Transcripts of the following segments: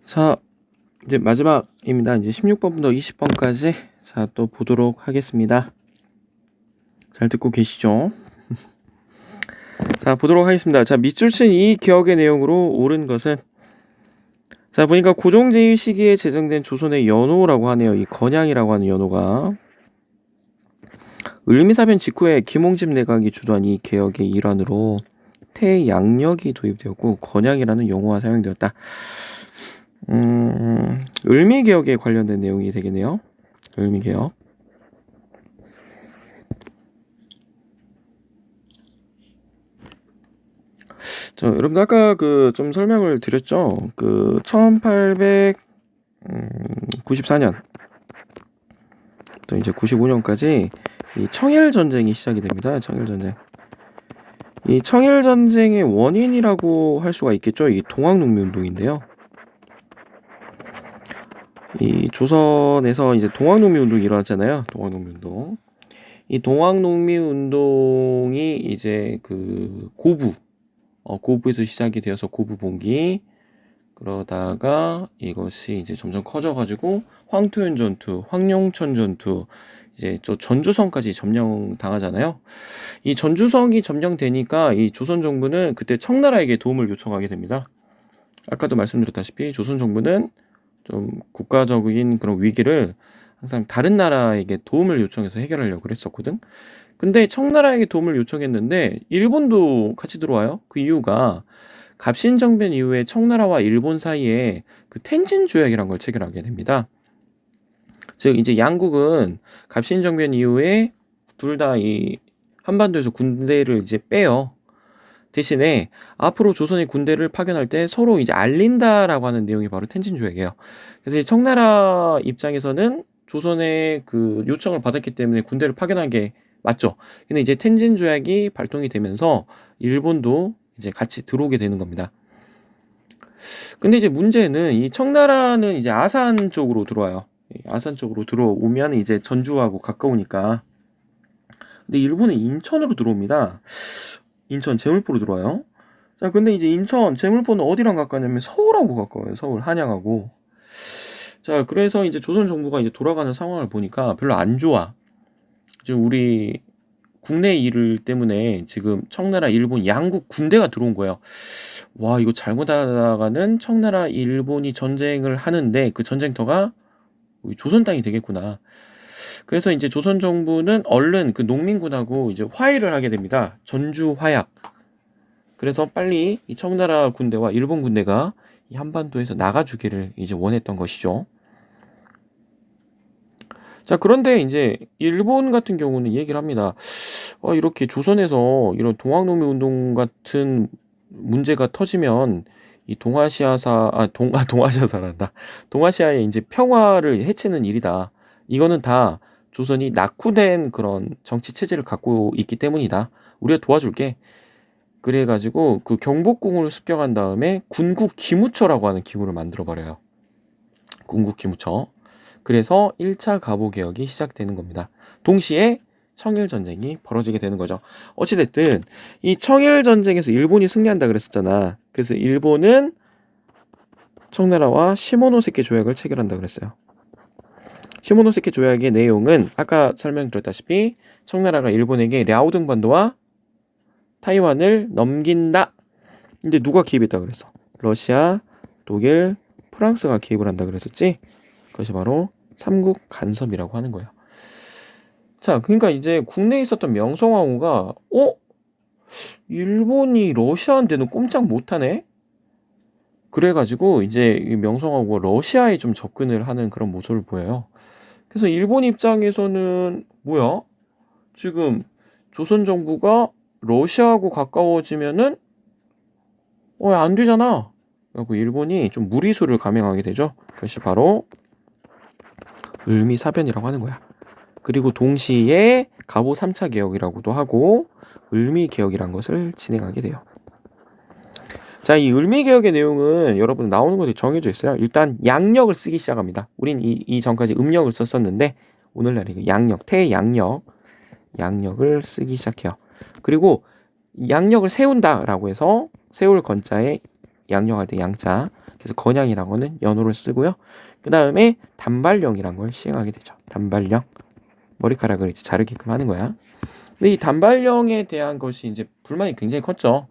자, 이제 마지막입니다. 이제 16번부터 20번까지 자, 또 보도록 하겠습니다. 잘 듣고 계시죠? 자, 보도록 하겠습니다. 자, 밑줄 친 이 기억의 내용으로 옳은 것은 자, 보니까 고종제위 시기에 제정된 조선의 연호라고 하네요. 이 건양이라고 하는 연호가 을미사변 직후에 김홍집 내각이 주도한 이 개혁의 일환으로 태양력이 도입되었고 건양이라는 용어가 사용되었다. 을미개혁에 관련된 내용이 되겠네요. 을미개혁. 자, 여러분들 아까 좀 설명을 드렸죠. 1894년 또 이제 95년까지 이 청일 전쟁이 시작이 됩니다. 청일 전쟁. 이 청일 전쟁의 원인이라고 할 수가 있겠죠. 이 동학농민운동인데요. 이 조선에서 이제 동학농민운동이 일어났잖아요. 동학농민운동. 이 동학농민운동이 이제 고부에서 시작이 되어서 고부봉기, 그러다가 이것이 이제 점점 커져가지고 황토현 전투, 황룡천 전투, 이제 저 전주성까지 점령당하잖아요. 이 전주성이 점령되니까 이 조선 정부는 그때 청나라에게 도움을 요청하게 됩니다. 아까도 말씀드렸다시피 조선 정부는 좀 국가적인 그런 위기를 항상 다른 나라에게 도움을 요청해서 해결하려고 그랬었거든. 근데 청나라에게 도움을 요청했는데 일본도 같이 들어와요. 그 이유가 갑신정변 이후에 청나라와 일본 사이에 그 텐진 조약이라는 걸 체결하게 됩니다. 즉 이제 양국은 갑신정변 이후에 둘 다 이 한반도에서 군대를 이제 빼요. 대신에 앞으로 조선의 군대를 파견할 때 서로 이제 알린다라고 하는 내용이 바로 텐진 조약이에요. 그래서 청나라 입장에서는 조선의 그 요청을 받았기 때문에 군대를 파견한 게 맞죠. 근데 이제 텐진 조약이 발동이 되면서 일본도 이제 같이 들어오게 되는 겁니다. 근데 이제 문제는 이 청나라는 이제 아산 쪽으로 들어와요. 아산 쪽으로 들어오면 이제 전주하고 가까우니까. 근데 일본은 인천으로 들어옵니다. 인천 제물포로 들어와요. 자, 근데 이제 인천 제물포는 어디랑 가까냐면 서울하고 가까워요. 서울 한양하고. 자, 그래서 이제 조선 정부가 이제 돌아가는 상황을 보니까 별로 안 좋아. 지금 우리 국내 일 때문에 지금 청나라, 일본 양국 군대가 들어온 거예요. 와, 이거 잘못하다가는 청나라, 일본이 전쟁을 하는데 그 전쟁터가 우리 조선 땅이 되겠구나. 그래서 이제 조선 정부는 얼른 그 농민군하고 이제 화해를 하게 됩니다. 전주 화약. 그래서 빨리 이 청나라 군대와 일본 군대가 이 한반도에서 나가주기를 이제 원했던 것이죠. 자, 그런데 이제 일본 같은 경우는 얘기를 합니다. 이렇게 조선에서 이런 동학농민 운동 같은 문제가 터지면 이 동아시아의 이제 평화를 해치는 일이다. 이거는 다 조선이 낙후된 그런 정치 체제를 갖고 있기 때문이다. 우리가 도와줄게. 그래가지고 그 경복궁을 습격한 다음에 군국 기무처라고 하는 기구를 만들어 버려요. 군국 기무처. 그래서 1차 가보개혁이 시작되는 겁니다. 동시에 청일전쟁이 벌어지게 되는 거죠. 어찌됐든 이 청일전쟁에서 일본이 승리한다 그랬었잖아. 그래서 일본은 청나라와 시모노세케 조약을 체결한다 그랬어요. 시모노세케 조약의 내용은 아까 설명드렸다시피 청나라가 일본에게 랴오둥반도와 타이완을 넘긴다. 근데 누가 개입했다 그랬어? 러시아, 독일, 프랑스가 개입을 한다 그랬었지? 그것이 바로 삼국 간섭이라고 하는 거예요. 자, 그러니까 이제 국내에 있었던 명성황후가 일본이 러시아한테는 꼼짝 못하네? 그래가지고 이제 명성황후가 러시아에 좀 접근을 하는 그런 모습을 보여요. 그래서 일본 입장에서는 뭐야? 지금 조선 정부가 러시아하고 가까워지면은 안 되잖아. 그리고 일본이 좀 무리수를 감행하게 되죠. 그것이 바로 을미사변이라고 하는 거야. 그리고 동시에 갑오 3차 개혁이라고도 하고 을미개혁이라는 것을 진행하게 돼요. 자, 이 을미개혁의 내용은 여러분 나오는 것이 정해져 있어요. 일단 양력을 쓰기 시작합니다. 우린 이 전까지 음력을 썼었는데 오늘날 이거 양력, 양력을 쓰기 시작해요. 그리고 양력을 세운다라고 해서 세울 건자에 양력할 때 양자, 그래서 건양이란 거는 연호를 쓰고요. 그 다음에 단발령이란 걸 시행하게 되죠. 단발령. 머리카락을 이제 자르게끔 하는 거야. 근데 이 단발령에 대한 것이 이제 불만이 굉장히 컸죠.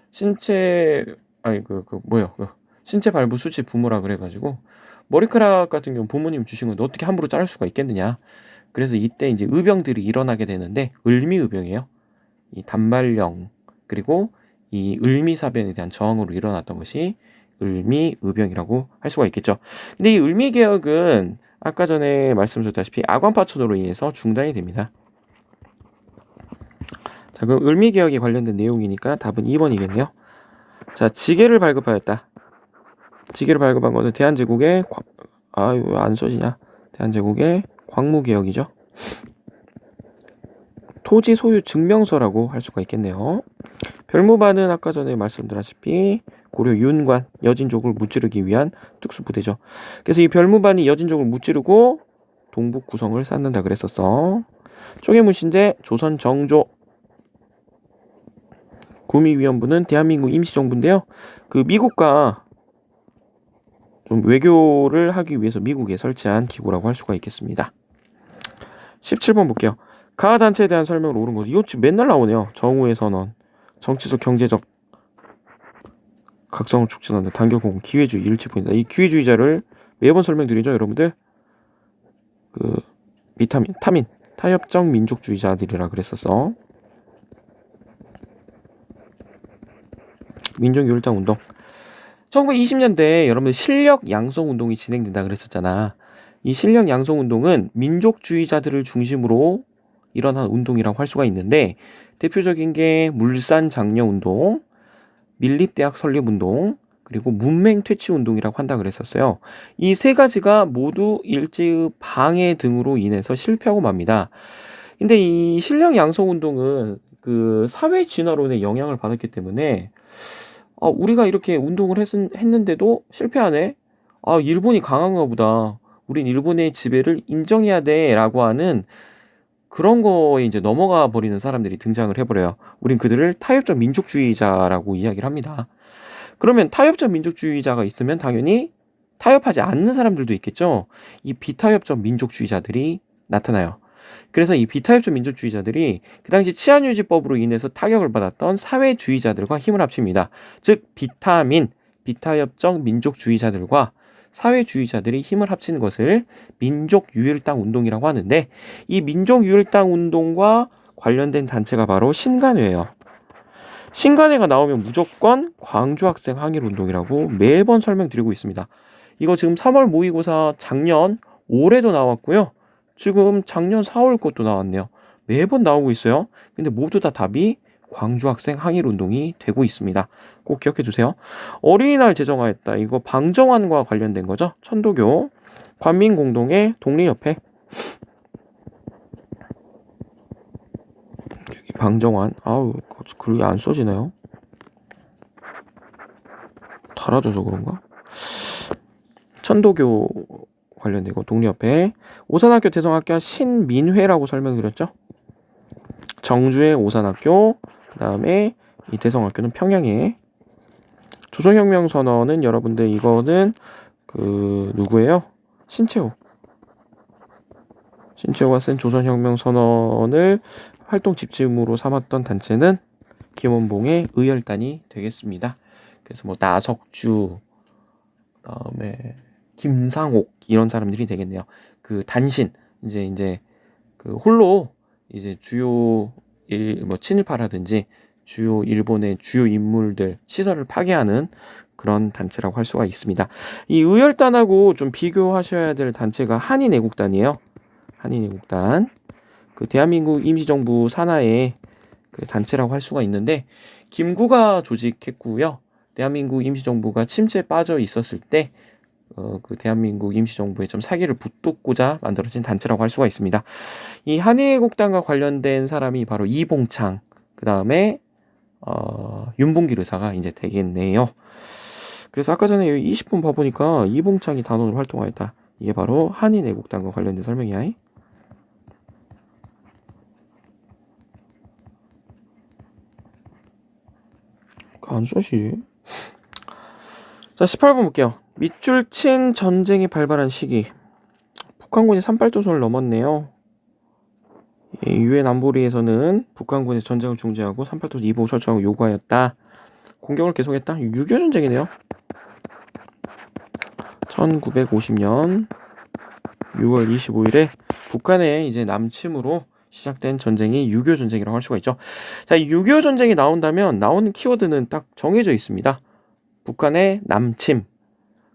신체 아니 뭐요? 신체 발부 수치 부모라 그래가지고 머리카락 같은 경우 부모님 주신 건데 어떻게 함부로 자를 수가 있겠느냐. 그래서 이때 이제 의병들이 일어나게 되는데 을미의병이에요. 이 단발령 그리고 이 을미사변에 대한 저항으로 일어났던 것이 을미의병이라고 할 수가 있겠죠. 근데 이 을미개혁은 아까 전에 말씀드렸다시피 아관파천으로 인해서 중단이 됩니다. 자, 그럼 을미개혁에 관련된 내용이니까 답은 2번이겠네요. 자, 지계를 발급하였다. 지계를 발급한 거는 대한제국의 왜 안 써지냐? 대한제국의 광무개혁이죠. 토지 소유 증명서라고 할 수가 있겠네요. 별무반은 아까 전에 말씀드렸다시피 고려 윤관 여진족을 무찌르기 위한 특수부대죠. 그래서 이 별무반이 여진족을 무찌르고 동북 구성을 쌓는다 그랬었어. 쪼개문신제 조선 정조 구미위원부는 대한민국 임시정부인데요. 그 미국과 좀 외교를 하기 위해서 미국에 설치한 기구라고 할 수가 있겠습니다. 17번 볼게요. 가하 단체에 대한 설명을 옳은 것. 이거 지금 맨날 나오네요. 정우의 선언, 정치적 경제적 각성을 촉진한다. 단결공헌, 기회주의, 일치포인다. 이 기회주의자를 매번 설명드리죠, 여러분들. 그 타민, 타협적 민족주의자들이라 그랬었어. 민족유혈당 운동. 1920년대에 여러분들 실력 양성 운동이 진행된다 그랬었잖아. 이 실력 양성 운동은 민족주의자들을 중심으로 일어난 운동이라고 할 수가 있는데 대표적인 게 물산 장려 운동, 밀립대학 설립 운동, 그리고 문맹 퇴치 운동이라고 한다 그랬었어요. 이 세 가지가 모두 일제의 방해 등으로 인해서 실패하고 맙니다. 근데 이 실력 양성 운동은 그 사회 진화론의 영향을 받았기 때문에 우리가 이렇게 운동을 했는데도 실패하네. 일본이 강한가 보다. 우린 일본의 지배를 인정해야 돼라고 하는 그런 거에 이제 넘어가 버리는 사람들이 등장을 해버려요. 우린 그들을 타협적 민족주의자라고 이야기를 합니다. 그러면 타협적 민족주의자가 있으면 당연히 타협하지 않는 사람들도 있겠죠. 이 비타협적 민족주의자들이 나타나요. 그래서 이 비타협적 민족주의자들이 그 당시 치안유지법으로 인해서 타격을 받았던 사회주의자들과 힘을 합칩니다. 즉 비타협적 민족주의자들과 사회주의자들이 힘을 합치는 것을 민족유혈당 운동이라고 하는데 이 민족유혈당 운동과 관련된 단체가 바로 신간회예요. 신간회가 나오면 무조건 광주학생 항일운동이라고 매번 설명드리고 있습니다. 이거 지금 3월 모의고사 작년 올해도 나왔고요. 지금 작년 4월 것도 나왔네요. 매번 나오고 있어요. 근데 모두 다 답이 광주학생 항일운동이 되고 있습니다. 꼭 기억해 주세요. 어린이날 제정하였다. 이거 방정환과 관련된 거죠. 천도교, 관민공동의 독립협회. 여기 방정환. 글이 안 써지네요. 달아져서 그런가? 천도교 관련되고 독립협회, 오산학교 대성학교 신민회라고 설명드렸죠. 정주의 오산학교, 그 다음에 이 대성학교는 평양에. 조선혁명 선언은 여러분들 이거는 누구예요? 신채호가 쓴 조선혁명 선언을 활동 집중으로 삼았던 단체는 김원봉의 의열단이 되겠습니다. 그래서 뭐 나석주, 그다음에 김상옥 이런 사람들이 되겠네요. 그 단신 이제 그 홀로 이제 주요 친일파라든지 주요 일본의 주요 인물들 시설을 파괴하는 그런 단체라고 할 수가 있습니다. 이 의열단하고 좀 비교하셔야 될 단체가 한인애국단이에요. 한인애국단. 그 대한민국 임시정부 산하의 그 단체라고 할 수가 있는데 김구가 조직했고요. 대한민국 임시정부가 침체에 빠져 있었을 때 그 대한민국 임시정부에 좀 사기를 붙돋고자 만들어진 단체라고 할 수가 있습니다. 이 한인애국단과 관련된 사람이 바로 이봉창, 그 다음에 윤봉길 의사가 이제 되겠네요. 그래서 아까 전에 20분 봐보니까 이봉창이 단원으로 활동하였다. 이게 바로 한인애국단과 관련된 설명이야. 안 써지. 자, 18번 볼게요. 밑줄 친 전쟁이 발발한 시기. 북한군이 산발도선을 넘었네요. 유엔 안보리에서는 북한군의 전쟁을 중지하고 산발도선 이복 철저하고 요구하였다. 공격을 계속했다. 6.25 전쟁이네요. 1950년 6월 25일에 북한의 이제 남침으로 시작된 전쟁이 6.25 전쟁이라고 할 수가 있죠. 자, 이 6.25 전쟁이 나온다면 나오는 키워드는 딱 정해져 있습니다. 북한의 남침,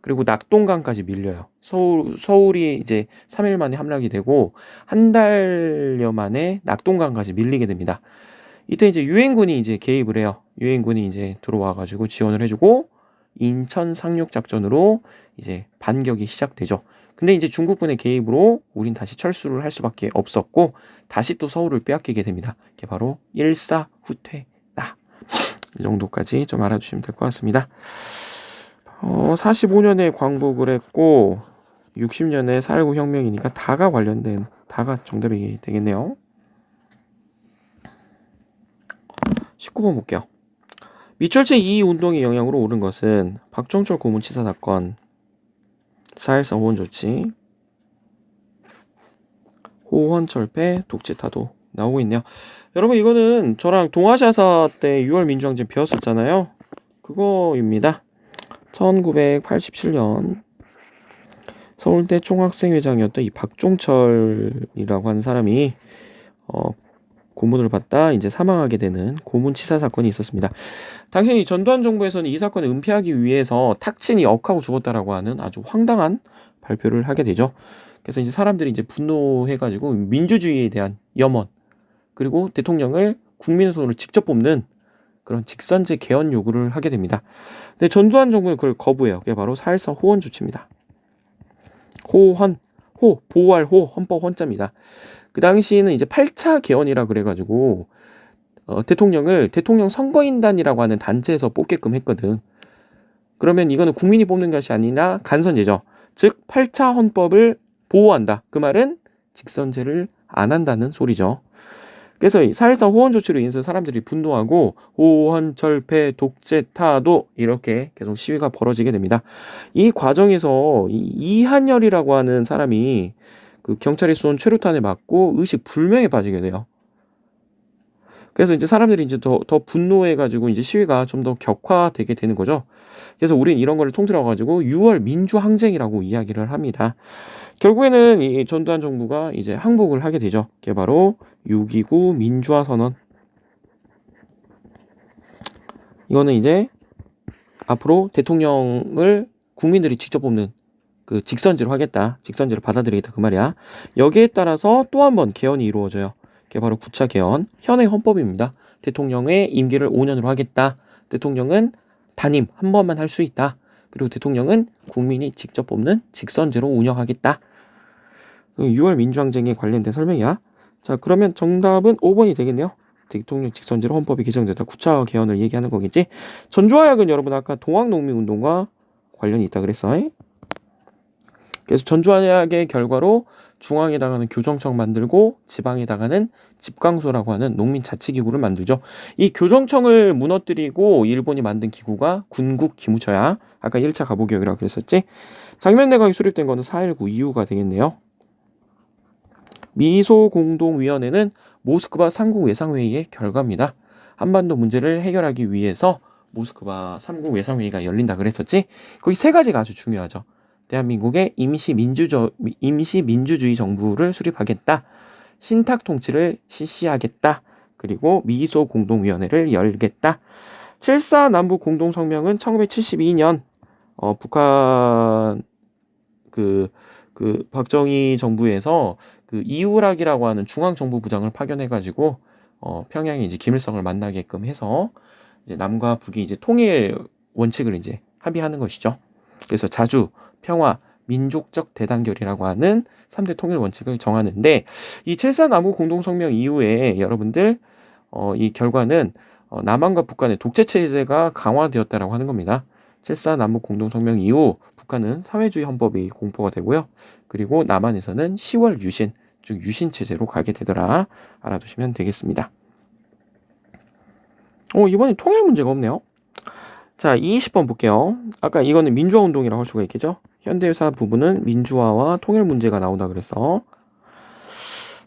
그리고 낙동강까지 밀려요. 서울이 이제 3일 만에 함락이 되고 한 달여 만에 낙동강까지 밀리게 됩니다. 이때 이제 유엔군이 이제 개입을 해요. 유엔군이 이제 들어와가지고 지원을 해주고 인천 상륙 작전으로 이제 반격이 시작되죠. 근데 이제 중국군의 개입으로 우린 다시 철수를 할 수밖에 없었고 다시 또 서울을 빼앗기게 됩니다. 이게 바로 일사후퇴다. 이 정도까지 좀 알아주시면 될 것 같습니다. 45년에 광복을 했고 60년에 4.19 혁명이니까 다가 관련된 다가 정답이 되겠네요. 19번 볼게요. 미철제 2 운동의 영향으로 오른 것은 박정철 고문치사 사건, 4.13 호원조치, 호헌철폐, 독재타도 나오고 있네요. 여러분 이거는 저랑 동아시아사 때 6월 민주항쟁 배웠었잖아요. 그거입니다. 1987년 서울대 총학생회장이었던 이 박종철이라고 하는 사람이 고문을 받다 이제 사망하게 되는 고문치사 사건이 있었습니다. 당시 전두환 정부에서는 이 사건을 은폐하기 위해서 탁친이 억하고 죽었다라고 하는 아주 황당한 발표를 하게 되죠. 그래서 이제 사람들이 이제 분노해가지고 민주주의에 대한 염원, 그리고 대통령을 국민의 손으로 직접 뽑는 그런 직선제 개헌 요구를 하게 됩니다. 근데 전두환 정부는 그걸 거부해요. 그게 바로 4.13 호헌 조치입니다. 보호할 호, 헌법 헌자입니다. 그 당시에는 이제 8차 개헌이라 그래가지고 대통령을 대통령 선거인단이라고 하는 단체에서 뽑게끔 했거든. 그러면 이거는 국민이 뽑는 것이 아니라 간선제죠. 즉 8차 헌법을 보호한다. 그 말은 직선제를 안 한다는 소리죠. 그래서 4.13 호헌 조치로 인해서 사람들이 분노하고 호헌철폐, 독재타도 이렇게 계속 시위가 벌어지게 됩니다. 이 과정에서 이한열이라고 하는 사람이 그 경찰이 쏜 최루탄에 맞고 의식 불명에 빠지게 돼요. 그래서 이제 사람들이 이제 더 분노해가지고 이제 시위가 좀 더 격화되게 되는 거죠. 그래서 우린 이런 거를 통틀어가지고 6월 민주항쟁이라고 이야기를 합니다. 결국에는 이 전두환 정부가 이제 항복을 하게 되죠. 그게 바로 6.29 민주화 선언. 이거는 이제 앞으로 대통령을 국민들이 직접 뽑는 그 직선제로 하겠다. 직선제로 받아들이겠다. 그 말이야. 여기에 따라서 또 한 번 개헌이 이루어져요. 그게 바로 9차 개헌. 현행 헌법입니다. 대통령의 임기를 5년으로 하겠다. 대통령은 단임 한 번만 할 수 있다. 그리고 대통령은 국민이 직접 뽑는 직선제로 운영하겠다. 6월 민주항쟁에 관련된 설명이야. 자, 그러면 정답은 5번이 되겠네요. 대통령 직선제로 헌법이 개정됐다. 9차 개헌을 얘기하는 거겠지. 전주화약은 여러분 아까 동학농민운동과 관련이 있다 그랬어. 그래서 전주화약의 결과로 중앙에 해당하는 교정청 만들고 지방에 해당하는 집강소라고 하는 농민자치기구를 만들죠. 이 교정청을 무너뜨리고 일본이 만든 기구가 군국 기무처야. 아까 1차 가보기역이라고 그랬었지. 장면 내각이 수립된 거는 4.19 이후가 되겠네요. 미소공동위원회는 모스크바 3국 외상회의의 결과입니다. 한반도 문제를 해결하기 위해서 모스크바 3국 외상회의가 열린다 그랬었지. 거기 세 가지가 아주 중요하죠. 대한민국의 임시 민주주의 정부를 수립하겠다. 신탁 통치를 실시하겠다. 그리고 미소 공동위원회를 열겠다. 7.4 남북 공동성명은 1972년 북한 그 박정희 정부에서 그 이우락이라고 하는 중앙정보부장을 파견해가지고 평양에 이제 김일성을 만나게끔 해서 이제 남과 북이 이제 통일 원칙을 이제 합의하는 것이죠. 그래서 자주 평화, 민족적 대단결이라고 하는 3대 통일 원칙을 정하는데 이 7.4 남북 공동성명 이후에 여러분들 이 결과는 남한과 북한의 독재 체제가 강화되었다라고 하는 겁니다. 7.4 남북 공동성명 이후 북한은 사회주의 헌법이 공포가 되고요. 그리고 남한에서는 10월 유신, 즉 유신 체제로 가게 되더라. 알아두시면 되겠습니다. 이번엔 통일 문제가 없네요. 자, 20번 볼게요. 아까 이거는 민주화 운동이라고 할 수가 있겠죠? 현대사 부분은 민주화와 통일 문제가 나온다 그랬어.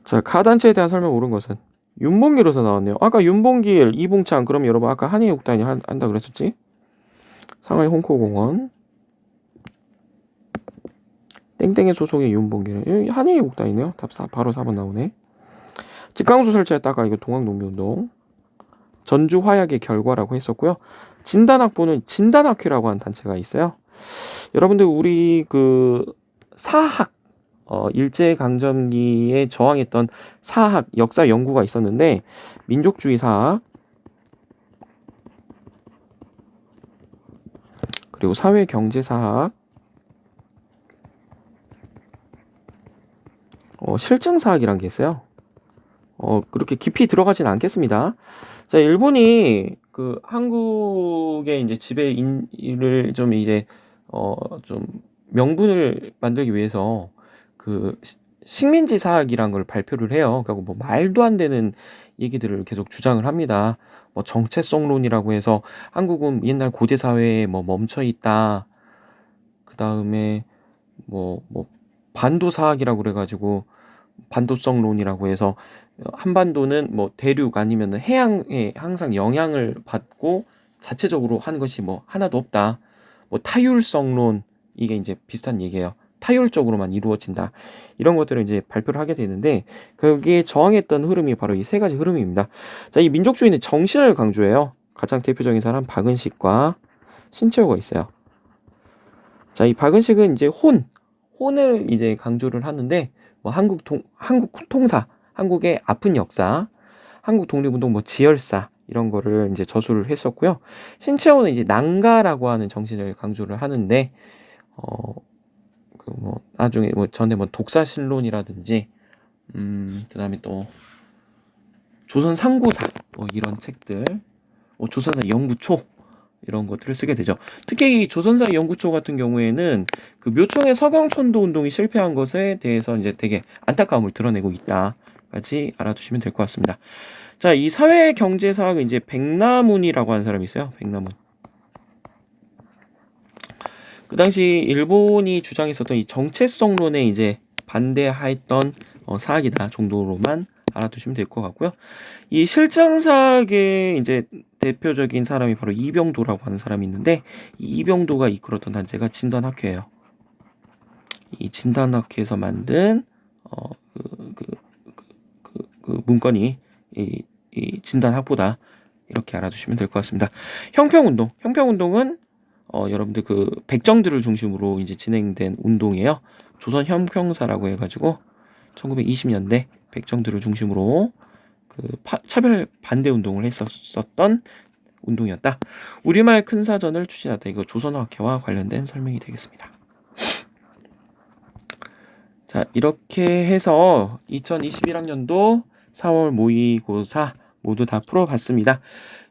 자, 가단체에 대한 설명 옳은 것은 윤봉길로서 나왔네요. 아까 윤봉길, 이봉창, 그럼 여러분 아까 한해욕단이 한다 그랬었지? 상하이 홍코공원 땡땡의 소속의 윤봉길, 한해욕단이네요. 답 바로 4번 나오네. 직강수 설치했다. 아까 이거 동학농민운동, 전주 화약의 결과라고 했었고요. 진단학보는 진단학회라고 하는 단체가 있어요. 여러분들 우리 그 사학 일제강점기에 저항했던 사학 역사 연구가 있었는데, 민족주의 사학 그리고 사회경제사학, 실증사학이란 게 있어요. 그렇게 깊이 들어가진 않겠습니다. 자, 일본이 그 한국의 이제 지배인을 좀 이제 좀 명분을 만들기 위해서 그 식민지 사학이란 걸 발표를 해요. 그러니까 뭐 말도 안 되는 얘기들을 계속 주장을 합니다. 뭐 정체성론이라고 해서 한국은 옛날 고대 사회에 뭐 멈춰 있다. 그 다음에 뭐 반도 사학이라고 그래가지고 반도성론이라고 해서 한반도는 뭐 대륙 아니면 해양에 항상 영향을 받고 자체적으로 하는 것이 뭐 하나도 없다. 뭐 타율성론, 이게 이제 비슷한 얘기예요. 타율적으로만 이루어진다. 이런 것들을 이제 발표를 하게 되는데, 거기에 저항했던 흐름이 바로 이 세 가지 흐름입니다. 자, 이 민족주의는 정신을 강조해요. 가장 대표적인 사람 박은식과 신채호가 있어요. 자, 이 박은식은 이제 혼을 이제 강조를 하는데, 뭐 한국 통사, 한국의 아픈 역사, 한국 독립운동 뭐 지열사, 이런 거를 이제 저술을 했었고요. 신채호는 이제 난가라고 하는 정신을 강조를 하는데, 그 뭐 나중에 뭐 전에 뭐 독사신론이라든지, 그다음에 또 조선 상고사 뭐 이런 책들, 조선사 연구초, 이런 것들을 쓰게 되죠. 특히 이 조선사 연구초 같은 경우에는 그 묘청의 서경천도 운동이 실패한 것에 대해서 이제 되게 안타까움을 드러내고 있다까지 알아두시면 될 것 같습니다. 자, 이 사회경제사학은 이제 백남훈이라고 하는 사람이 있어요. 백남훈. 그 당시 일본이 주장했었던 이 정체성론에 이제 반대했던 사학이다 정도로만 알아두시면 될 것 같고요. 이 실증사학의 이제 대표적인 사람이 바로 이병도라고 하는 사람이 있는데, 이 이병도가 이끌었던 단체가 진단학회예요. 이 진단학회에서 만든 그 문건이 이 진단학보다, 이렇게 알아두시면 될 것 같습니다. 형평운동은 여러분들 그 백정들을 중심으로 이제 진행된 운동이에요. 조선 형평사라고 해가지고 1920년대 백정들을 중심으로 그 차별 반대 운동을 했었던 운동이었다. 우리말 큰 사전을 추진했다. 이거 조선어학회와 관련된 설명이 되겠습니다. 자, 이렇게 해서 2021학년도 4월 모의고사 모두 다 풀어봤습니다.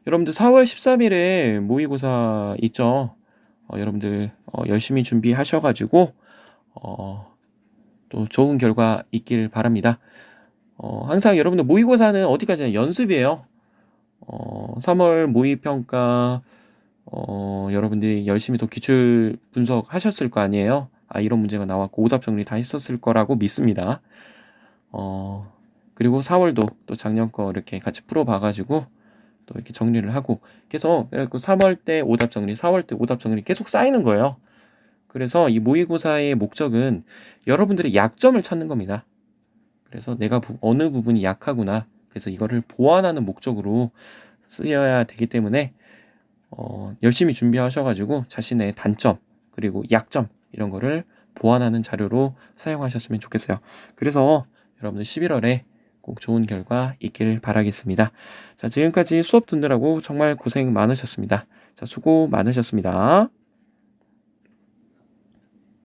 여러분들 4월 13일에 모의고사 있죠? 여러분들 열심히 준비하셔가지고 또 좋은 결과 있길 바랍니다. 항상 여러분들 모의고사는 어디까지나 연습이에요. 3월 모의평가 여러분들이 열심히 또 기출 분석하셨을 거 아니에요. 이런 문제가 나왔고 오답 정리 다 했었을 거라고 믿습니다. 그리고 4월도 또 작년 거 이렇게 같이 풀어봐가지고 또 이렇게 정리를 하고, 계속 3월 때 오답 정리, 4월 때 오답 정리 계속 쌓이는 거예요. 그래서 이 모의고사의 목적은 여러분들의 약점을 찾는 겁니다. 그래서 내가 어느 부분이 약하구나, 그래서 이거를 보완하는 목적으로 쓰여야 되기 때문에 열심히 준비하셔가지고 자신의 단점 그리고 약점 이런 거를 보완하는 자료로 사용하셨으면 좋겠어요. 그래서 여러분들 11월에 꼭 좋은 결과 있길 바라겠습니다. 자, 지금까지 수업 듣느라고 정말 고생 많으셨습니다. 자, 수고 많으셨습니다.